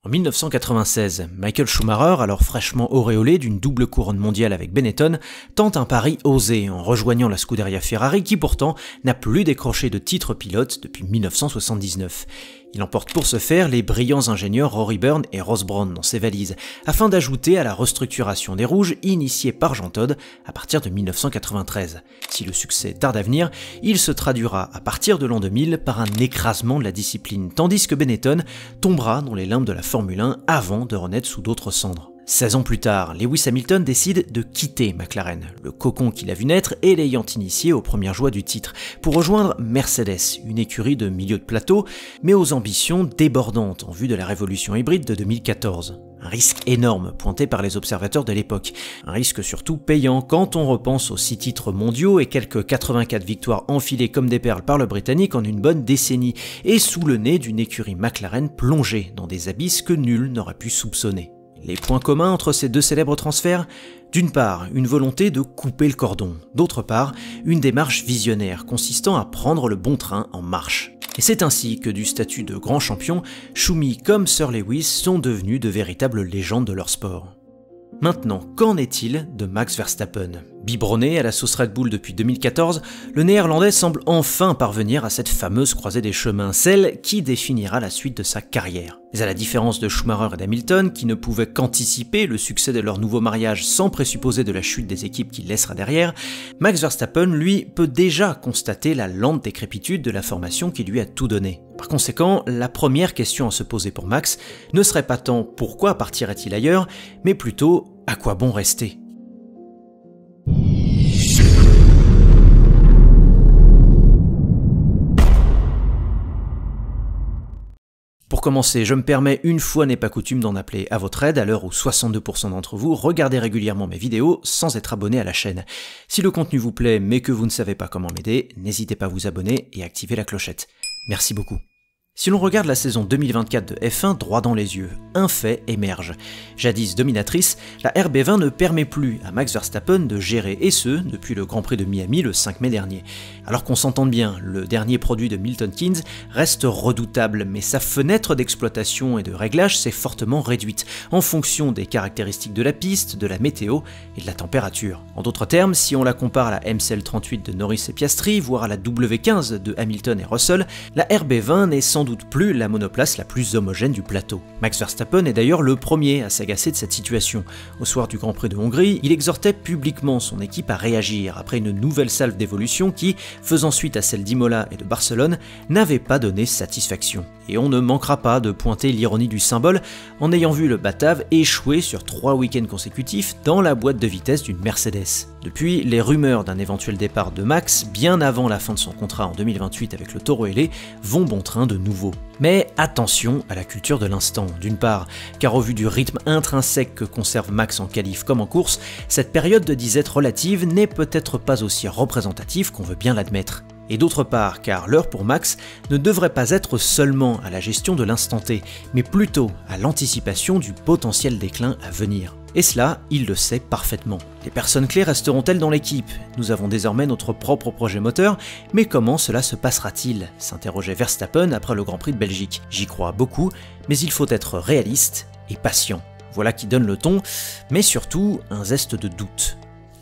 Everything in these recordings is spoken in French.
En 1996, Michael Schumacher, alors fraîchement auréolé d'une double couronne mondiale avec Benetton, tente un pari osé en rejoignant la Scuderia Ferrari qui pourtant n'a plus décroché de titre pilote depuis 1979. Il emporte pour ce faire les brillants ingénieurs Rory Byrne et Ross Brawn dans ses valises, afin d'ajouter à la restructuration des rouges initiée par Jean Todt à partir de 1993. Si le succès tarde à venir, il se traduira à partir de l'an 2000 par un écrasement de la discipline, tandis que Benetton tombera dans les limbes de la Formule 1 avant de renaître sous d'autres cendres. 16 ans plus tard, Lewis Hamilton décide de quitter McLaren, le cocon qu'il a vu naître et l'ayant initié aux premières joies du titre, pour rejoindre Mercedes, une écurie de milieu de plateau, mais aux ambitions débordantes en vue de la révolution hybride de 2014. Un risque énorme pointé par les observateurs de l'époque, un risque surtout payant quand on repense aux 6 titres mondiaux et quelques 84 victoires enfilées comme des perles par le Britannique en une bonne décennie, et sous le nez d'une écurie McLaren plongée dans des abysses que nul n'aurait pu soupçonner. Les points communs entre ces deux célèbres transferts ? D'une part, une volonté de couper le cordon, d'autre part, une démarche visionnaire consistant à prendre le bon train en marche. Et c'est ainsi que du statut de grand champion, Schumi comme Sir Lewis sont devenus de véritables légendes de leur sport. Maintenant, qu'en est-il de Max Verstappen ? Biberonné à la sauce Red Bull depuis 2014, le Néerlandais semble enfin parvenir à cette fameuse croisée des chemins, celle qui définira la suite de sa carrière. Mais à la différence de Schumacher et d'Hamilton, qui ne pouvaient qu'anticiper le succès de leur nouveau mariage sans présupposer de la chute des équipes qu'il laissera derrière, Max Verstappen, lui, peut déjà constater la lente décrépitude de la formation qui lui a tout donné. Par conséquent, la première question à se poser pour Max ne serait pas tant pourquoi partirait-il ailleurs, mais plutôt à quoi bon rester ? Pour commencer, je me permets, une fois n'est pas coutume, d'en appeler à votre aide à l'heure où 62% d'entre vous regardez régulièrement mes vidéos sans être abonné à la chaîne. Si le contenu vous plaît mais que vous ne savez pas comment m'aider, n'hésitez pas à vous abonner et à activer la clochette. Merci beaucoup. Si l'on regarde la saison 2024 de F1 droit dans les yeux, un fait émerge. Jadis dominatrice, la RB20 ne permet plus à Max Verstappen de gérer, et ce, depuis le Grand Prix de Miami le 5 mai dernier. Alors qu'on s'entende bien, le dernier produit de Milton Keynes reste redoutable, mais sa fenêtre d'exploitation et de réglage s'est fortement réduite, en fonction des caractéristiques de la piste, de la météo et de la température. En d'autres termes, si on la compare à la MCL38 de Norris et Piastri, voire à la W15 de Hamilton et Russell, la RB20 n'est sans doute plus la monoplace la plus homogène du plateau. Max Verstappen est d'ailleurs le premier à s'agacer de cette situation. Au soir du Grand Prix de Hongrie, il exhortait publiquement son équipe à réagir après une nouvelle salve d'évolution qui, faisant suite à celle d'Imola et de Barcelone, n'avait pas donné satisfaction. Et on ne manquera pas de pointer l'ironie du symbole en ayant vu le Batave échouer sur 3 week-ends consécutifs dans la boîte de vitesse d'une Mercedes. Depuis, les rumeurs d'un éventuel départ de Max, bien avant la fin de son contrat en 2028 avec le Toro Ailé, vont bon train de nouveau. Mais attention à la culture de l'instant, d'une part, car au vu du rythme intrinsèque que conserve Max en qualif comme en course, cette période de disette relative n'est peut-être pas aussi représentative qu'on veut bien l'admettre. Et d'autre part, car l'heure pour Max ne devrait pas être seulement à la gestion de l'instant T, mais plutôt à l'anticipation du potentiel déclin à venir. Et cela, il le sait parfaitement. Les personnes clés resteront-elles dans l'équipe ? Nous avons désormais notre propre projet moteur, mais comment cela se passera-t-il ? S'interrogeait Verstappen après le Grand Prix de Belgique. J'y crois beaucoup, mais il faut être réaliste et patient. Voilà qui donne le ton, mais surtout un zeste de doute.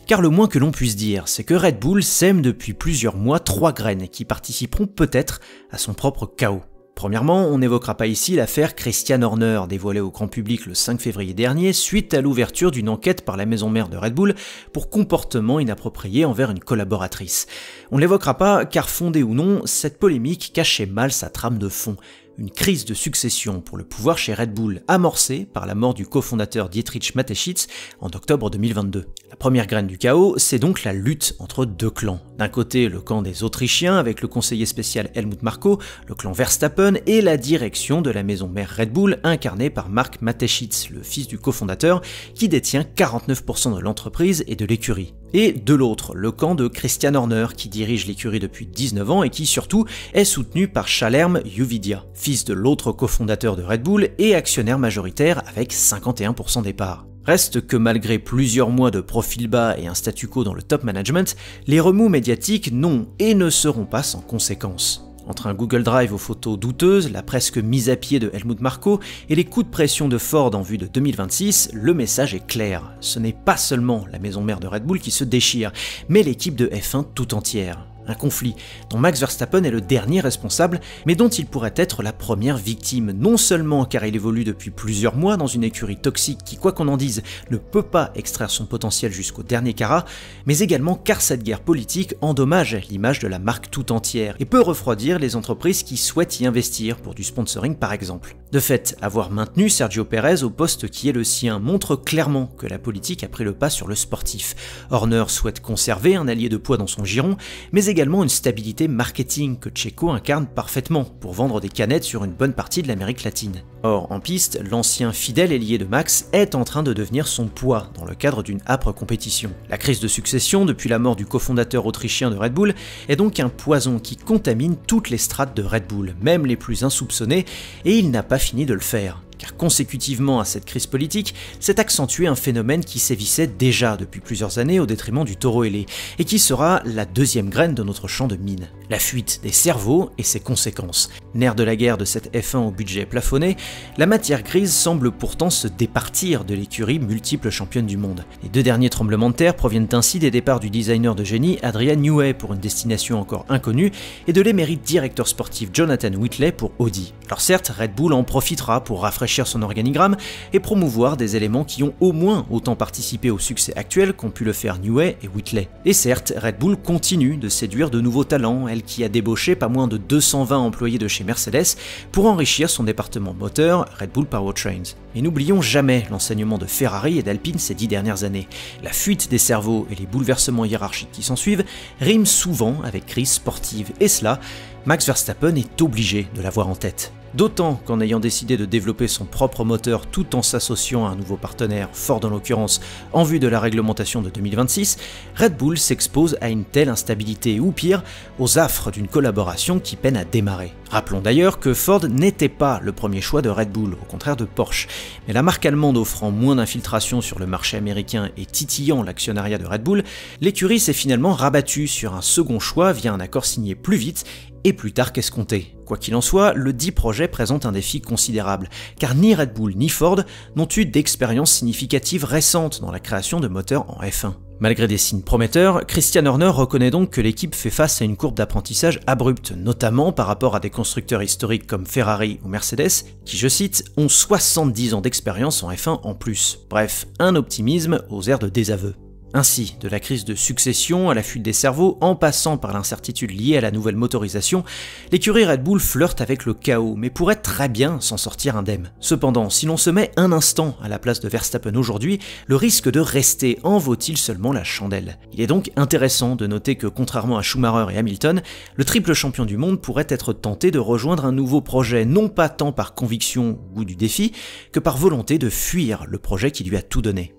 Car le moins que l'on puisse dire, c'est que Red Bull sème depuis plusieurs mois 3 graines qui participeront peut-être à son propre chaos. Premièrement, on n'évoquera pas ici l'affaire Christian Horner, dévoilée au grand public le 5 février dernier suite à l'ouverture d'une enquête par la maison mère de Red Bull pour comportement inapproprié envers une collaboratrice. On ne l'évoquera pas car, fondée ou non, cette polémique cachait mal sa trame de fond. Une crise de succession pour le pouvoir chez Red Bull, amorcée par la mort du cofondateur Dietrich Mateschitz en octobre 2022. La première graine du chaos, c'est donc la lutte entre 2 clans. D'un côté, le camp des Autrichiens avec le conseiller spécial Helmut Marko, le clan Verstappen et la direction de la maison mère Red Bull incarnée par Mark Mateschitz, le fils du cofondateur, qui détient 49% de l'entreprise et de l'écurie. Et de l'autre, le camp de Christian Horner qui dirige l'écurie depuis 19 ans et qui surtout est soutenu par Shalerm Yuvidia, fils de l'autre cofondateur de Red Bull et actionnaire majoritaire avec 51% des parts. Reste que malgré plusieurs mois de profil bas et un statu quo dans le top management, les remous médiatiques n'ont et ne seront pas sans conséquences. Entre un Google Drive aux photos douteuses, la presque mise à pied de Helmut Marko et les coups de pression de Ford en vue de 2026, le message est clair. Ce n'est pas seulement la maison mère de Red Bull qui se déchire, mais l'équipe de F1 tout entière. Un conflit dont Max Verstappen est le dernier responsable, mais dont il pourrait être la première victime, non seulement car il évolue depuis plusieurs mois dans une écurie toxique qui, quoi qu'on en dise, ne peut pas extraire son potentiel jusqu'au dernier carat, mais également car cette guerre politique endommage l'image de la marque tout entière et peut refroidir les entreprises qui souhaitent y investir pour du sponsoring par exemple. De fait, avoir maintenu Sergio Pérez au poste qui est le sien montre clairement que la politique a pris le pas sur le sportif. Horner souhaite conserver un allié de poids dans son giron, mais également une stabilité marketing que Checo incarne parfaitement pour vendre des canettes sur une bonne partie de l'Amérique latine. Or, en piste, l'ancien fidèle ailier de Max est en train de devenir son poids dans le cadre d'une âpre compétition. La crise de succession depuis la mort du cofondateur autrichien de Red Bull est donc un poison qui contamine toutes les strates de Red Bull, même les plus insoupçonnées, et il n'a pas fini de le faire. Car consécutivement à cette crise politique, s'est accentué un phénomène qui sévissait déjà depuis plusieurs années au détriment du taureau ailé, et qui sera la deuxième graine de notre champ de mine. La fuite des cerveaux et ses conséquences. Nerf de la guerre de cette F1 au budget plafonné, la matière grise semble pourtant se départir de l'écurie multiple championne du monde. Les deux derniers tremblements de terre proviennent ainsi des départs du designer de génie Adrian Newey pour une destination encore inconnue, et de l'émérite directeur sportif Jonathan Whitley pour Audi. Alors certes, Red Bull en profitera pour rafraîchir son organigramme et promouvoir des éléments qui ont au moins autant participé au succès actuel qu'ont pu le faire Newey et Whitley. Et certes, Red Bull continue de séduire de nouveaux talents, elle qui a débauché pas moins de 220 employés de chez Mercedes pour enrichir son département moteur Red Bull Powertrains. Mais n'oublions jamais l'enseignement de Ferrari et d'Alpine ces 10 dernières années. La fuite des cerveaux et les bouleversements hiérarchiques qui s'ensuivent riment souvent avec crise sportive, et cela, Max Verstappen est obligé de l'avoir en tête. D'autant qu'en ayant décidé de développer son propre moteur tout en s'associant à un nouveau partenaire, Ford en l'occurrence, en vue de la réglementation de 2026, Red Bull s'expose à une telle instabilité ou pire, aux affres d'une collaboration qui peine à démarrer. Rappelons d'ailleurs que Ford n'était pas le premier choix de Red Bull, au contraire de Porsche, mais la marque allemande offrant moins d'infiltration sur le marché américain et titillant l'actionnariat de Red Bull, l'écurie s'est finalement rabattue sur un second choix via un accord signé plus vite et plus tard qu'escompté. Quoi qu'il en soit, le dit projet présente un défi considérable, car ni Red Bull ni Ford n'ont eu d'expérience significative récente dans la création de moteurs en F1. Malgré des signes prometteurs, Christian Horner reconnaît donc que l'équipe fait face à une courbe d'apprentissage abrupte, notamment par rapport à des constructeurs historiques comme Ferrari ou Mercedes, qui, je cite, ont 70 ans d'expérience en F1 en plus. Bref, un optimisme aux airs de désaveu. Ainsi, de la crise de succession à la fuite des cerveaux, en passant par l'incertitude liée à la nouvelle motorisation, l'écurie Red Bull flirte avec le chaos, mais pourrait très bien s'en sortir indemne. Cependant, si l'on se met un instant à la place de Verstappen aujourd'hui, le risque de rester en vaut-il seulement la chandelle? Il est donc intéressant de noter que, contrairement à Schumacher et Hamilton, le triple champion du monde pourrait être tenté de rejoindre un nouveau projet, non pas tant par conviction ou goût du défi, que par volonté de fuir le projet qui lui a tout donné.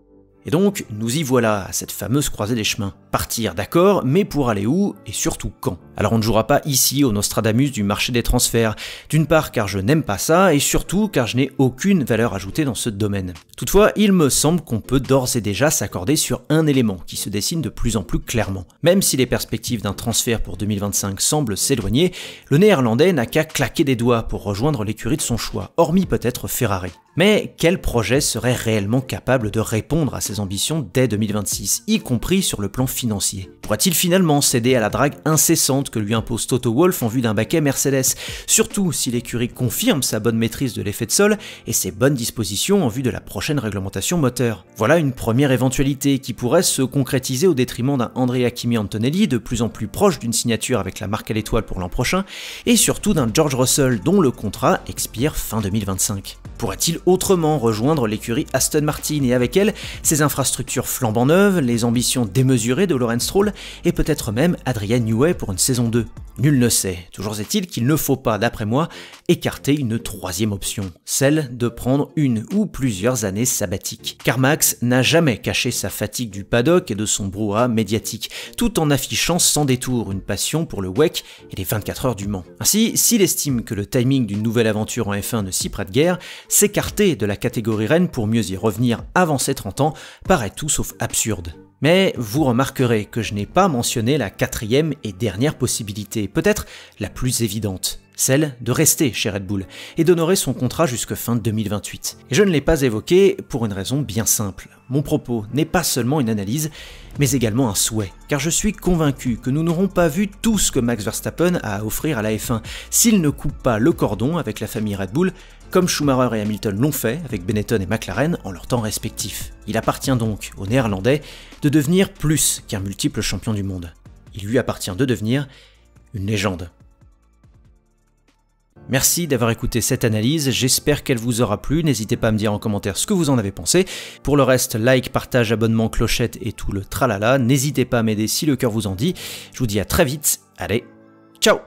Et donc, nous y voilà, à cette fameuse croisée des chemins. Partir, d'accord, mais pour aller où, et surtout quand? Alors on ne jouera pas ici au Nostradamus du marché des transferts, d'une part car je n'aime pas ça, et surtout car je n'ai aucune valeur ajoutée dans ce domaine. Toutefois, il me semble qu'on peut d'ores et déjà s'accorder sur un élément qui se dessine de plus en plus clairement. Même si les perspectives d'un transfert pour 2025 semblent s'éloigner, le néerlandais n'a qu'à claquer des doigts pour rejoindre l'écurie de son choix, hormis peut-être Ferrari. Mais quel projet serait réellement capable de répondre à ses ambitions dès 2026, y compris sur le plan financier? Pourra-t-il finalement céder à la drague incessante que lui impose Toto Wolff en vue d'un baquet Mercedes, surtout si l'écurie confirme sa bonne maîtrise de l'effet de sol et ses bonnes dispositions en vue de la prochaine réglementation moteur? Voilà une première éventualité qui pourrait se concrétiser au détriment d'un Andrea Kimi Antonelli de plus en plus proche d'une signature avec la marque à l'étoile pour l'an prochain, et surtout d'un George Russell dont le contrat expire fin 2025. Pourrait-il autrement rejoindre l'écurie Aston Martin et avec elle ses infrastructures flambant neuves, les ambitions démesurées de Lawrence Stroll et peut-être même Adrian Newey pour une saison 2? Nul ne sait, toujours est-il qu'il ne faut pas, d'après moi, écarter une troisième option, celle de prendre une ou plusieurs années sabbatiques. Car Max n'a jamais caché sa fatigue du paddock et de son brouhaha médiatique, tout en affichant sans détour une passion pour le WEC et les 24 heures du Mans. Ainsi, s'il estime que le timing d'une nouvelle aventure en F1 ne s'y prête guère, s'écarter de la catégorie reine pour mieux y revenir avant ses 30 ans paraît tout sauf absurde. Mais vous remarquerez que je n'ai pas mentionné la quatrième et dernière possibilité, peut-être la plus évidente, celle de rester chez Red Bull et d'honorer son contrat jusque fin 2028. Et je ne l'ai pas évoqué pour une raison bien simple. Mon propos n'est pas seulement une analyse, mais également un souhait, car je suis convaincu que nous n'aurons pas vu tout ce que Max Verstappen a à offrir à la F1 s'il ne coupe pas le cordon avec la famille Red Bull, comme Schumacher et Hamilton l'ont fait avec Benetton et McLaren en leur temps respectifs. Il appartient donc aux Néerlandais de devenir plus qu'un multiple champion du monde. Il lui appartient de devenir une légende. Merci d'avoir écouté cette analyse, j'espère qu'elle vous aura plu, n'hésitez pas à me dire en commentaire ce que vous en avez pensé. Pour le reste, like, partage, abonnement, clochette et tout le tralala, n'hésitez pas à m'aider si le cœur vous en dit. Je vous dis à très vite, allez, ciao!